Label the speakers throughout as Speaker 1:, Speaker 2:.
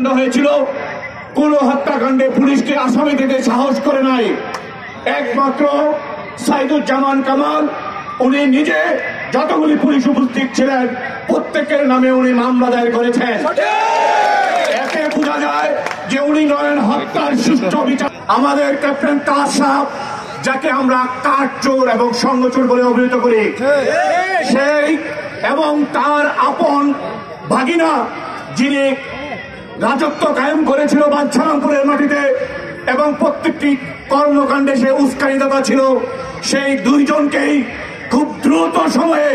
Speaker 1: হত্যাকাণ্ড হয়েছিল, কোন হত্যাকাণ্ডে পুলিশকে আসামি দিতে সাহস করে নাই। একমাত্র সাইদুজ্জামান কামাল, উনি নিজে যতগুলি পুলিশ উপস্থিত ছিলেন প্রত্যেকের নামে উনি মামলা দায়ের করেছেন। এতে বোঝা যায় যে উনি নয়ন হত্যার সুষ্ঠু বিচার। আমাদের ক্যাপ্টেন তাজ সাহেব, যাকে আমরা কাঠচোর এবং সঙ্গচোর বলে অভিহিত করি, সেই এবং তার আপন ভাগিনা যিনি রাজত্ব কায়েম করেছিল বাঞ্ছারামপুরের মাটিতে এবং প্রত্যেকটি কর্মকাণ্ডে সে উস্কানিদাতা ছিল, সেই দুইজনকেই খুব দ্রুত সময়ে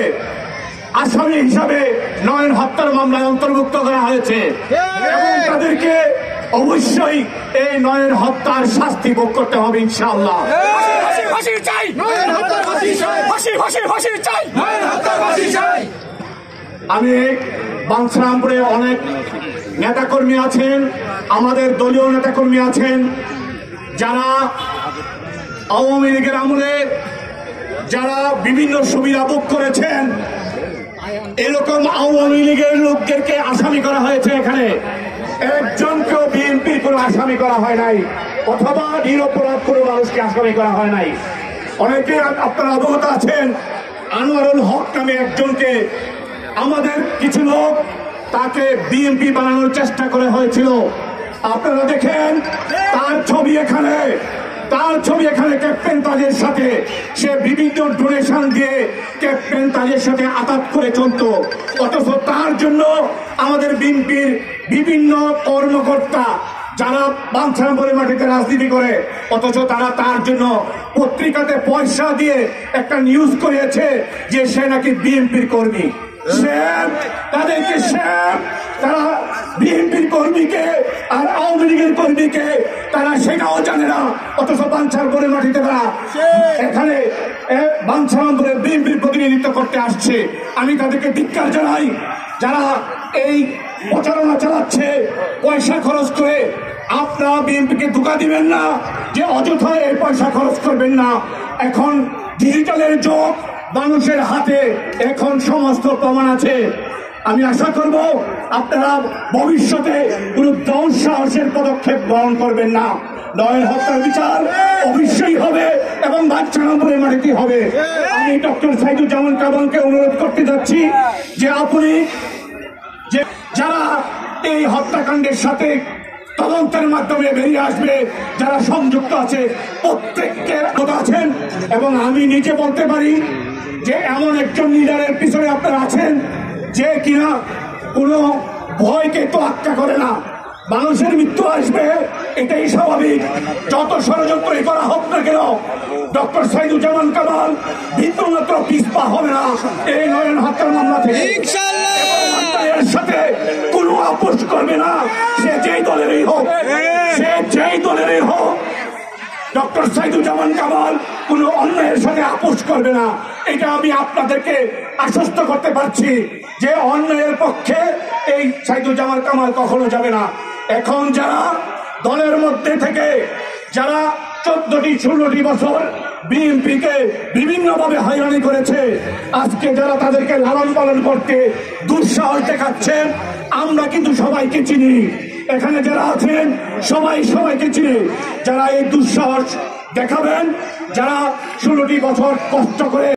Speaker 1: আসামি হিসাবে নয়ন হত্যার মামলায় অন্তর্ভুক্ত করা হয়েছে এবং তাদেরকে অবশ্যই এই নয়ন হত্যার শাস্তি ভোগ করতে হবে ইনশাআল্লাহ। আমি বাঞ্ছারামপুরে অনেক নেতাকর্মী আছেন, আমাদের দলীয় নেতাকর্মী আছেন, যারা আওয়ামী লীগের আমলে যারা বিভিন্ন সুবিধা ভোগ করেছেন। এরকম আওয়ামী লীগের লোকদেরকে আসামি করা হয়েছে। এখানে একজনকেও বিএনপির কোনো আসামি করা হয় নাই, অথবা নিরপরাধ কোনো মানুষকে আসামি করা হয় নাই। অনেকে আপনারা অবগত আছেন, আনোয়ারুল হক নামে একজনকে আমাদের কিছু লোক তাকে বিএনপি বানানোর চেষ্টা করে হয়েছিল। আপনারা দেখেন তার ছবি এখানে ক্যাপ্টেন তাজের সাথে সে বিভিন্ন ডোনেশন দিয়ে ক্যাপ্টেন তাজের সাথে আঘাত করে চলত। অথচ তার জন্য আমাদের বিএনপির বিভিন্ন কর্মকর্তা যারা বাঞ্ছারামপুরের মাটিতে রাজনীতি করে, অথচ তারা তার জন্য পত্রিকাতে পয়সা দিয়ে একটা নিউজ করিয়েছে যে সে নাকি বিএনপির কর্মী। তাদেরকে তারা বিএনপির কর্মীকে আর আওয়ামী লীগের কর্মীকে তারা সেটাও জানে না, অথচ বাঞ্ছারামপুরের মাটিতে তারা এখানে বাঞ্ছারামপুরের বিএনপির প্রতিনিধিত্ব করতে আসছে। আমি তাদেরকে ধিক্কার জানাই, যারা এই প্রচারণা চালাচ্ছে পয়সা খরচ করে। আপনারা বিএনপিকে ধোঁকা দিবেন না যে অযথা এই পয়সা খরচ করবেন না। এখন ডিজিটালের যুগ, মানুষের হাতে এখন সমস্ত প্রমাণ আছে। আমি আশা করব আপনারা ভবিষ্যতে কোন দুঃসাহসের পদক্ষেপ গ্রহণ করবেন না। নয়ন হত্যার বিচার অবশ্যই হবে এবং বাঞ্ছারামপুরের মাটিতে হবে। আমি ডক্টর সাইদুজ্জামান কামালকে অনুরোধ করতে যাচ্ছি যে আপনি যে যারা এই হত্যাকাণ্ডের সাথে তদন্তের মাধ্যমে বেরিয়ে আসবে, যারা সংযুক্ত আছে প্রত্যেকের কথা আছেন এবং আমি নিজে বলতে পারি যে এমন একজন লিডারের পিছনে আপনারা আছেন যে কিনা কোনো ভয়কে তোয়াক্কা করে না। মানুষের মৃত্যু আসবে, এটাই স্বাভাবিক। যত ষড়যন্ত্রই করা হোক না কেন, ডক্টর সাইদুজ্জামান কামাল বিন্দুমাত্র পিছপা হবে না এই নয়ন হত্যার মামলা থেকে। এর সাথে কোনো আপোষ করবে না, সে যেই দলেরই হোক। ডক্টর সাইদুজ্জামান কামাল কোন অন্যায়ের সাথে আপোষ করবে না, এটা আমি আপনাদেরকে আশ্বস্ত করতে পারছি যে অন্যায়ের পক্ষে এই সাইদুজ্জামান কামাল কখনো যাবে না। এখন যারা দলের মধ্যে থেকে যারা 14-16 বছর বিএনপিকে বিভিন্নভাবে হয়রানি করেছে, আজকে যারা তাদেরকে লালন পালন করতে দুঃসাহস দেখাচ্ছেন, আমরা কিন্তু সবাইকে চিনি। এখানে যারা আছেন সবাইকে চিনি। যারা এই দুঃসাহস দেখাবেন, যারা 16 বছর কষ্ট করে